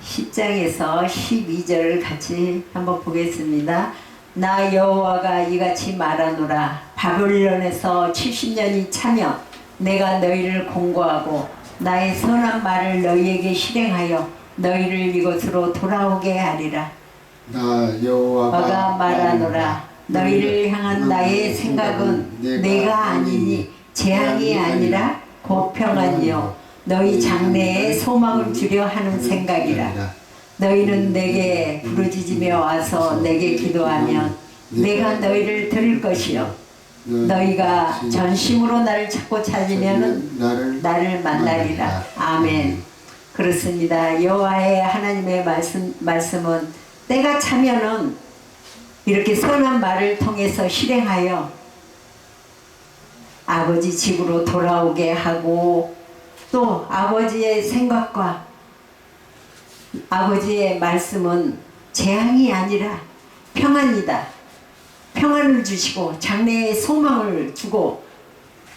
10장에서 12절을 같이 한번 보겠습니다. 나 여호와가 이같이 말하노라. 바벨론에서 70년이 차며 내가 너희를 공고하고 나의 선한 말을 너희에게 실행하여 너희를 이곳으로 돌아오게 하리라. 나 여호와가 말하노라. 너희를 향한 나의 생각은 내가 아니니 재앙이 아니라 곧 평안이요 너희 장래에 소망을 주려 하는 생각이라. 너희는 내게 부르짖으며 와서 내게 기도하면 내가 너희를 들을 것이요 너희가 전심으로 나를 찾고 찾으면 나를 만나리라. 아멘. 그렇습니다. 여호와의 하나님의 말씀은 때가 차면은 이렇게 선한 말을 통해서 실행하여 아버지 집으로 돌아오게 하고 또 아버지의 생각과 아버지의 말씀은 재앙이 아니라 평안이다. 평안을 주시고 장래의 소망을 주고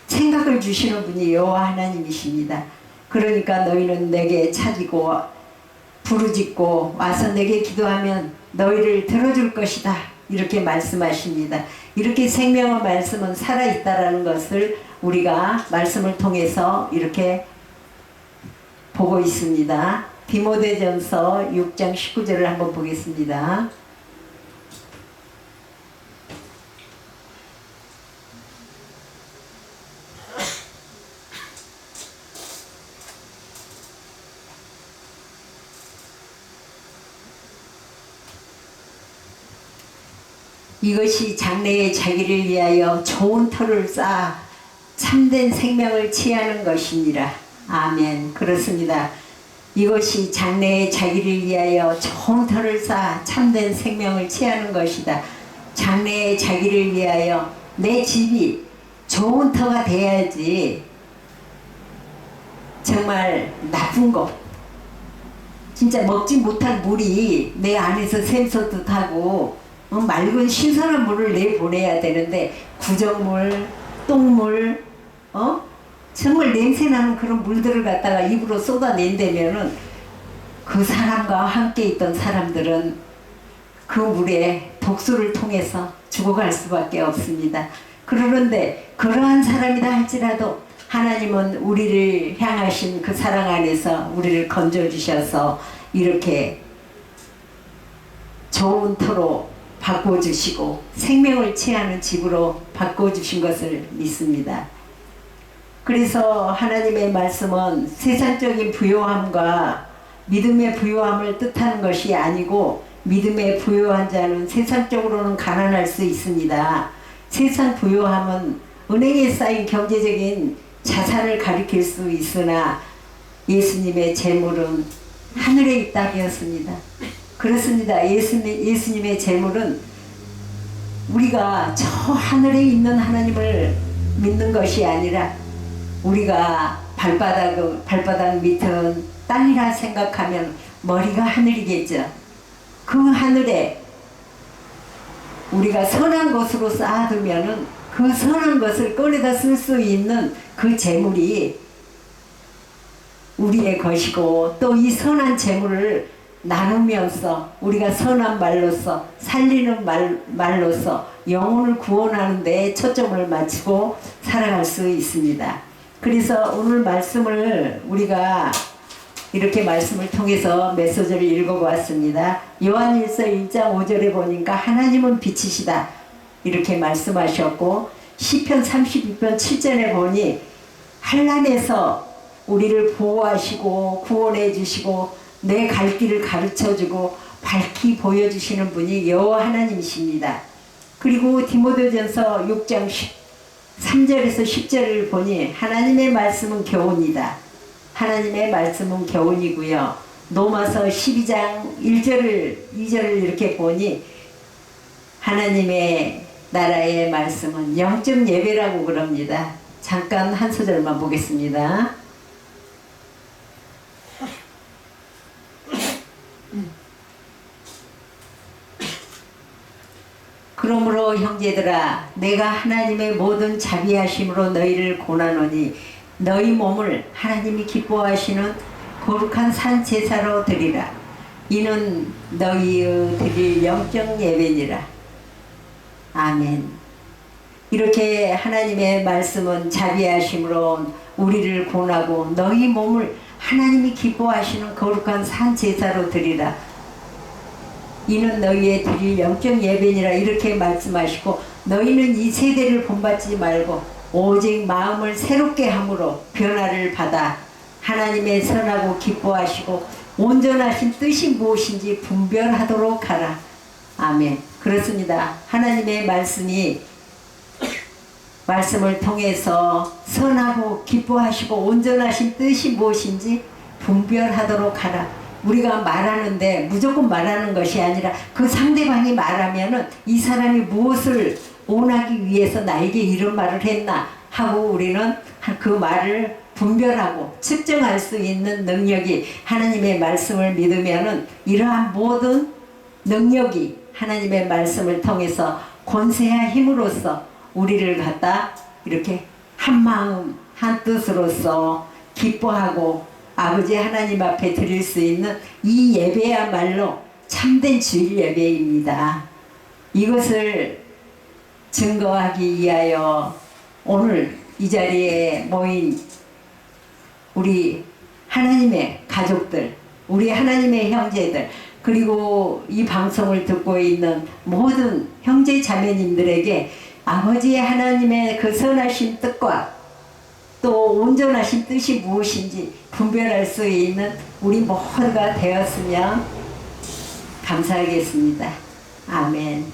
생각을 주시는 분이 여호와 하나님이십니다. 그러니까 너희는 내게 찾이고 부르짖고 와서 내게 기도하면 너희를 들어줄 것이다. 이렇게 말씀하십니다. 이렇게 생명의 말씀은 살아있다라는 것을 우리가 말씀을 통해서 이렇게 보고 있습니다. 디모데전서 6장 19절을 한번 보겠습니다. 이것이 장래의 자기를 위하여 좋은 터를 쌓아 참된 생명을 취하는 것이니라. 아멘. 그렇습니다. 이것이 장래의 자기를 위하여 좋은 터를 쌓아 참된 생명을 취하는 것이다. 장래의 자기를 위하여 내 집이 좋은 터가 돼야지 정말 나쁜 거 진짜 먹지 못할 물이 내 안에서 샘솟듯하고 맑은 신선한 물을 내보내야 되는데 구정물, 똥물, 정말 냄새나는 그런 물들을 갖다가 입으로 쏟아낸다면은 그 사람과 함께 있던 사람들은 그 물에 독소를 통해서 죽어갈 수밖에 없습니다. 그러는데 그러한 사람이다 할지라도 하나님은 우리를 향하신 그 사랑 안에서 우리를 건져주셔서 이렇게 좋은 터로 바꿔주시고 생명을 취하는 집으로 바꿔주신 것을 믿습니다. 그래서 하나님의 말씀은 세상적인 부요함과 믿음의 부요함을 뜻하는 것이 아니고 믿음의 부요한 자는 세상적으로는 가난할 수 있습니다. 세상 부요함은 은행에 쌓인 경제적인 자산을 가리킬 수 있으나 예수님의 재물은 하늘에 있다 하였습니다. 그렇습니다. 예수님의 재물은 우리가 저 하늘에 있는 하나님을 믿는 것이 아니라 우리가 발바닥 밑은 땅이라 생각하면 머리가 하늘이겠죠. 그 하늘에 우리가 선한 것으로 쌓아두면은 그 선한 것을 꺼내다 쓸 수 있는 그 재물이 우리의 것이고 또 이 선한 재물을 나누면서 우리가 선한 말로서 살리는 말로서 영혼을 구원하는 데 초점을 맞추고 살아갈 수 있습니다. 그래서 오늘 말씀을 우리가 이렇게 말씀을 통해서 메시지를 읽어보았습니다. 요한일서 1장 5절에 보니까 하나님은 빛이시다 이렇게 말씀하셨고 시편 32편 7절에 보니 한란에서 우리를 보호하시고 구원해 주시고 내 갈 길을 가르쳐주고 밝히 보여주시는 분이 여호와 하나님이십니다. 그리고 디모데전서 6장 3절에서 10절을 보니 하나님의 말씀은 교훈이다. 하나님의 말씀은 교훈이고요. 로마서 12장 2절을 이렇게 보니 하나님의 나라의 말씀은 영적 예배라고 그럽니다. 잠깐 한 소절만 보겠습니다. 그러므로 형제들아 내가 하나님의 모든 자비하심으로 너희를 고나노니 너희 몸을 하나님이 기뻐하시는 거룩한 산 제사로 드리라. 이는 너희의 드릴 영적 예배니라. 아멘. 이렇게 하나님의 말씀은 자비하심으로 우리를 고나고 너희 몸을 하나님이 기뻐하시는 거룩한 산 제사로 드리라. 이는 너희의 드릴 영적 예배니라 이렇게 말씀하시고 너희는 이 세대를 본받지 말고 오직 마음을 새롭게 함으로 변화를 받아 하나님의 선하고 기뻐하시고 온전하신 뜻이 무엇인지 분별하도록 하라. 아멘. 그렇습니다. 하나님의 말씀을 통해서 선하고 기뻐하시고 온전하신 뜻이 무엇인지 분별하도록 하라. 우리가 말하는데 무조건 말하는 것이 아니라 그 상대방이 말하면은 이 사람이 무엇을 원하기 위해서 나에게 이런 말을 했나 하고 우리는 그 말을 분별하고 측정할 수 있는 능력이 하나님의 말씀을 믿으면은 이러한 모든 능력이 하나님의 말씀을 통해서 권세와 힘으로써 우리를 갖다 이렇게 한 마음 한 뜻으로서 기뻐하고 아버지 하나님 앞에 드릴 수 있는 이 예배야말로 참된 주일 예배입니다. 이것을 증거하기 위하여 오늘 이 자리에 모인 우리 하나님의 가족들, 우리 하나님의 형제들, 그리고 이 방송을 듣고 있는 모든 형제 자매님들에게 아버지의 하나님의 그 선하신 뜻과 또 온전하신 뜻이 무엇인지 분별할 수 있는 우리 모두가 되었으면 감사하겠습니다. 아멘.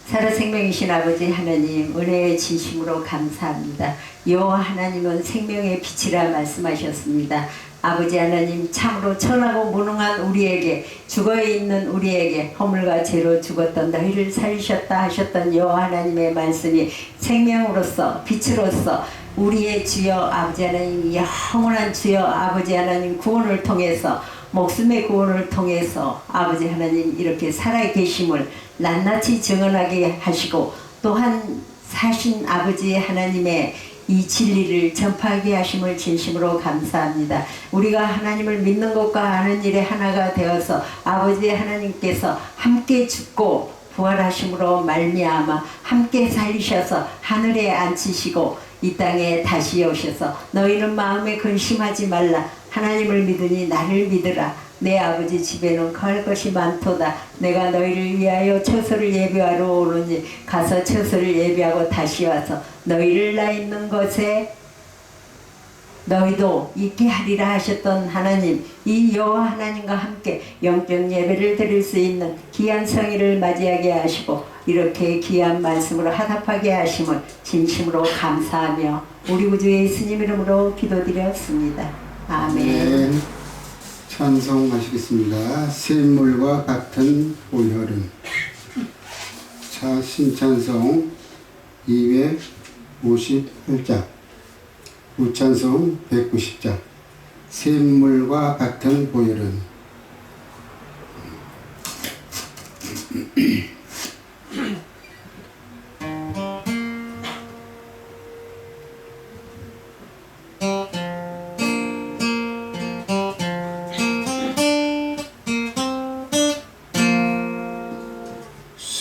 살아생명이신 아버지 하나님, 은혜의 진심으로 감사합니다. 여호와 하나님은 생명의 빛이라 말씀하셨습니다. 아버지 하나님, 참으로 천하고 무능한 우리에게, 죽어있는 우리에게 허물과 죄로 죽었던 너희를 살리셨다 하셨던 여호와 하나님의 말씀이 생명으로서 빛으로서 우리의 주여 아버지 하나님, 영원한 주여 아버지 하나님 구원을 통해서, 목숨의 구원을 통해서 아버지 하나님 이렇게 살아계심을 낱낱이 증언하게 하시고, 또한 사신 아버지 하나님의 이 진리를 전파하게 하심을 진심으로 감사합니다. 우리가 하나님을 믿는 것과 아는 일에 하나가 되어서 아버지 하나님께서 함께 죽고 부활하심으로 말미암아 함께 살리셔서 하늘에 앉히시고 이 땅에 다시 오셔서 너희는 마음에 근심하지 말라, 하나님을 믿으니 나를 믿으라. 내 아버지 집에는 거할 것이 많도다. 내가 너희를 위하여 처소를 예비하러 오르니 가서 처소를 예비하고 다시 와서 너희를 나 있는 것에 너희도 있게 하리라 하셨던 하나님, 이 여호와 하나님과 함께 영적 예배를 드릴 수 있는 귀한 성의를 맞이하게 하시고 이렇게 귀한 말씀으로 화답하게 하심을 진심으로 감사하며 우리 구주의 예수님 이름으로 기도드렸습니다. 아멘. 찬송하시겠습니다. 샘물과 같은 보혈은. 자, 신찬송 258장, 우찬송 190장. 샘물과 같은 보혈은.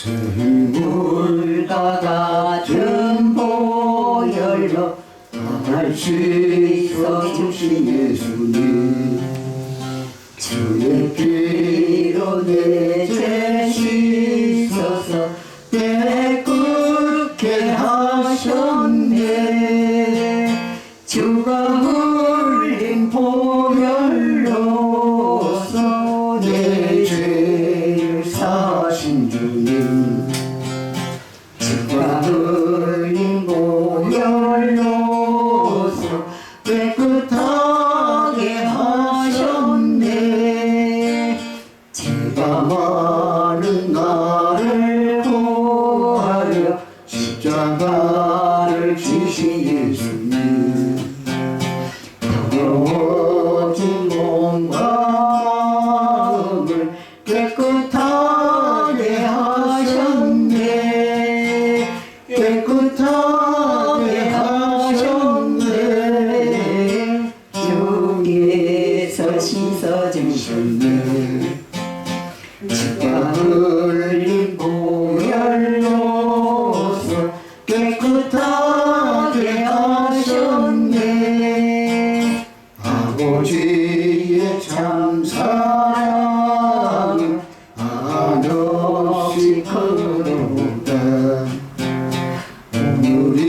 샘물과 같은 보혈로 할 수 있어 주신 예수님, 주의 피로 내 죄 씻어서 깨끗게 하셨네. 주가 흘린 보혈로서 내 죄를 사신 주님, 주가 흘린 보혈로서 깨끗하게 하셨네. 죄가 많은 나를 구하여 십자가를 지신 예수님, 더러워진 몸과 마음을 깨끗하게 하셨네. 깨끗하게 하셨네. 주께서 씻어주셨네. 주가 흘린 보혈로서 깨끗하게 하셨네. 아버지의 참 사랑은 한없이 크도다. 오늘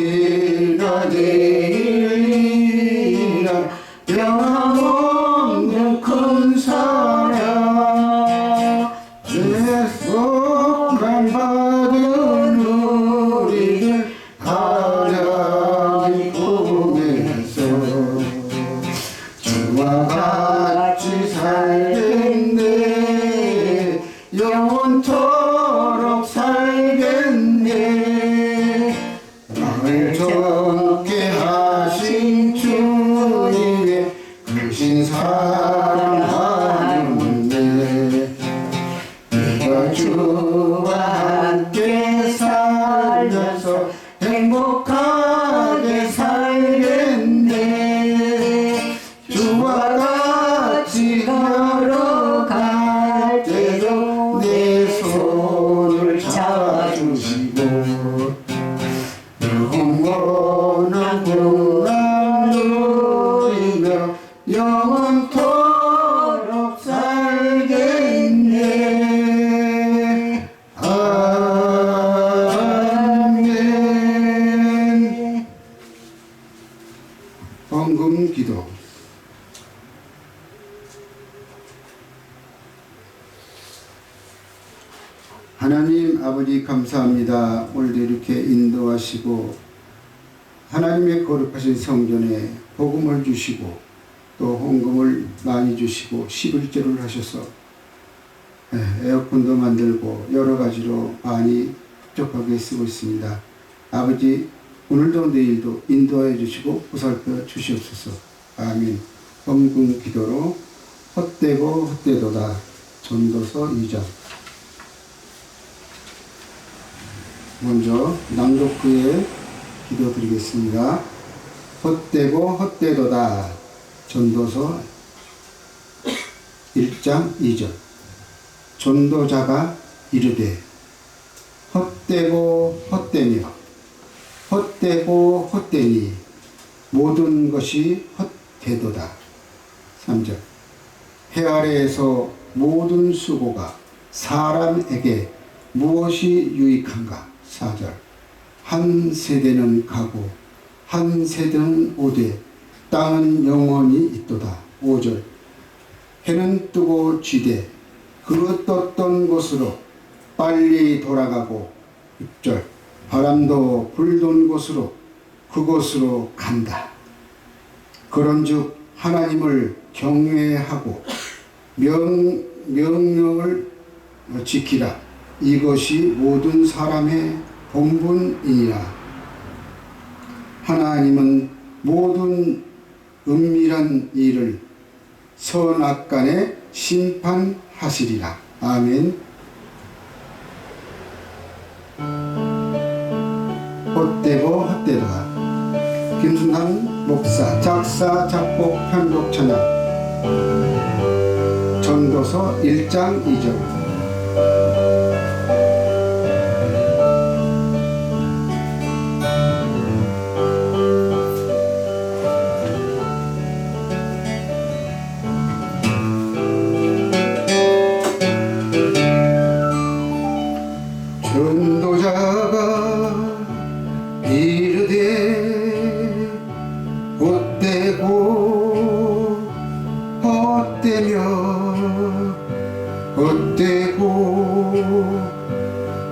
살면서 행복하게 살겠네. 주와 같이 걸어갈 때도 내 손을 잡아주시고 영원한 평안 누리며 영원토록 살겠네. 아멘. 헌금 기도. 하나님 아버지 감사합니다. 오늘도 이렇게 인도하시고 하나님의 거룩하신 성전에 복음을 주시고 또 헌금을 많이 주시고 11조를 하셔서 에어컨도 만들고 여러 가지로 많이 흡족하게 쓰고 있습니다. 아버지 오늘도 내일도 인도하여 주시고 보살펴 주시옵소서. 아멘. 헌금 기도로 헛되고 헛되도다. 전도서 2장. 먼저 낭독구에 기도드리겠습니다. 헛되고 헛되도다. 전도서 1장 2절. 전도자가 이르되 헛되고 헛되며 헛되고 헛되니 모든 것이 헛되도다. 3절. 해 아래에서 모든 수고가 사람에게 무엇이 유익한가? 4절. 한 세대는 가고 한 세대는 오되 땅은 영원히 있도다. 5절. 해는 뜨고 지되 그 떴던 곳으로 빨리 돌아가고 6절. 바람도 불던 곳으로 그곳으로 간다. 그런즉 하나님을 경외하고 명령을 지키라. 이것이 모든 사람의 본분이니라. 하나님은 모든 은밀한 일을 선악간에 심판하시리라. 아멘. 헛되고 헛되도다. 김순환 목사 작사 작곡 편곡 찬양. 전도서 1장 2절. 전도자가 이르되 헛되고 헛되며 헛되고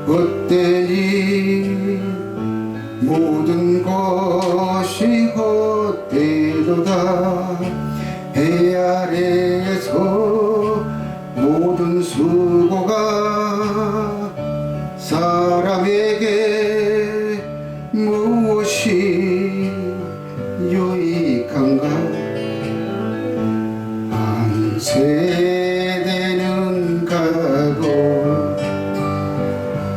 헛되니 모든 것이 헛되도다. 해 아래에서 모든 수고가 사람에게 무엇이 유익한가? 한 세대는 가고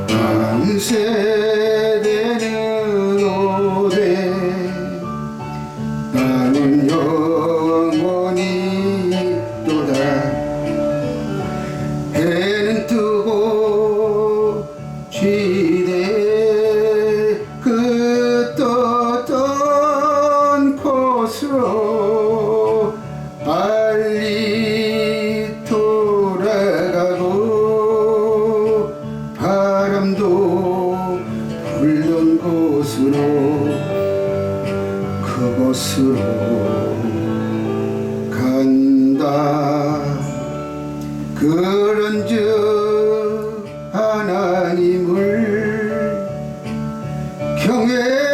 한 세대는 오되 나는 영원히 있도다. 해는 뜨고 지대 그 떴던 곳으로 빨리 돌아가고 바람도 불던 곳으로 그곳으로 간다. 그런즉 하나님을 경외하고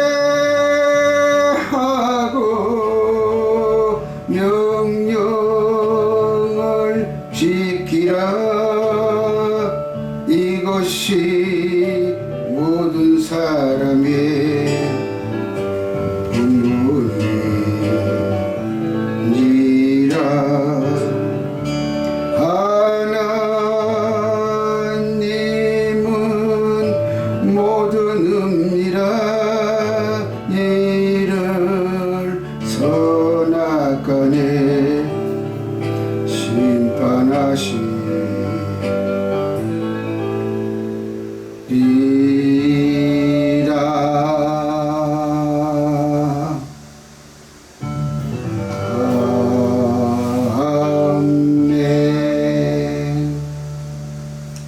명령을 지키라. 이것이 모든 사람의 본분이니라. 하나님은 모든 섭니다 이를 선악간에 심판하시리라. 아멘.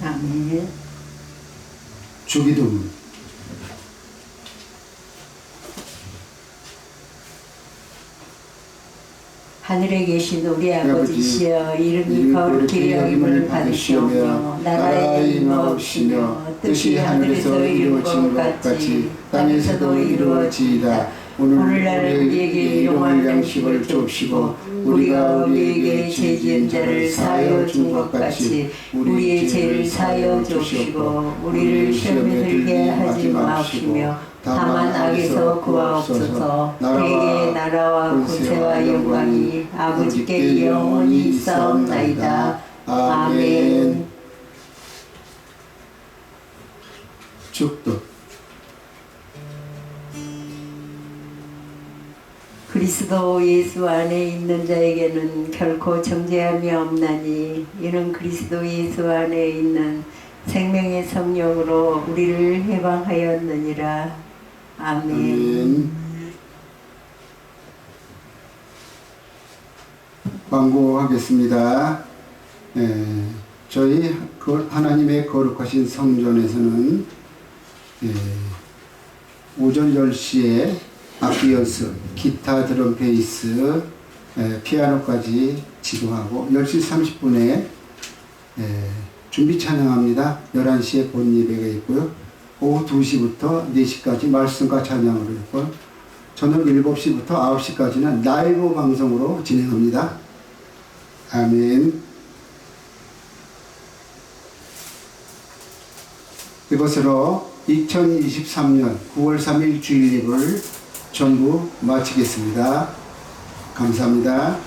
아멘. 주기도문. 하늘에 계신 우리 아버지시여, 이름이 거룩히 여김을 받으시오며 나라의 임하옵시며 뜻이 하늘에서 이루어진 것 같이 땅에서도 이루어지이다. 오늘날 우리에게 일용할 양식을 주옵시고 우리가 우리에게 죄 지은 자를 사하여 준 것 같이 우리의 죄를 사하여 주옵시고 우리를 시험에 들게 하지 마옵시며 다만 악에서 구하옵소서. 내게 나라와 권세와 영광이 아버지께 영원히 있사옵나이다. 아멘. 축도. 그리스도 예수 안에 있는 자에게는 결코 정죄함이 없나니 이는 그리스도 예수 안에 있는 생명의 성령으로 우리를 해방하였느니라. 아멘. 아멘. 광고하겠습니다. 저희 하나님의 거룩하신 성전에서는 오전 10시에 악기 연습, 기타, 드럼, 베이스, 피아노까지 지도하고 10시 30분에 준비 찬양합니다. 11시에 본 예배가 있고요. 오후 2시부터 4시까지 말씀과 찬양을 있고 저녁 7시부터 9시까지는 라이브 방송으로 진행합니다. 아멘. 이것으로 2023년 9월 3일 주일립을 전부 마치겠습니다. 감사합니다.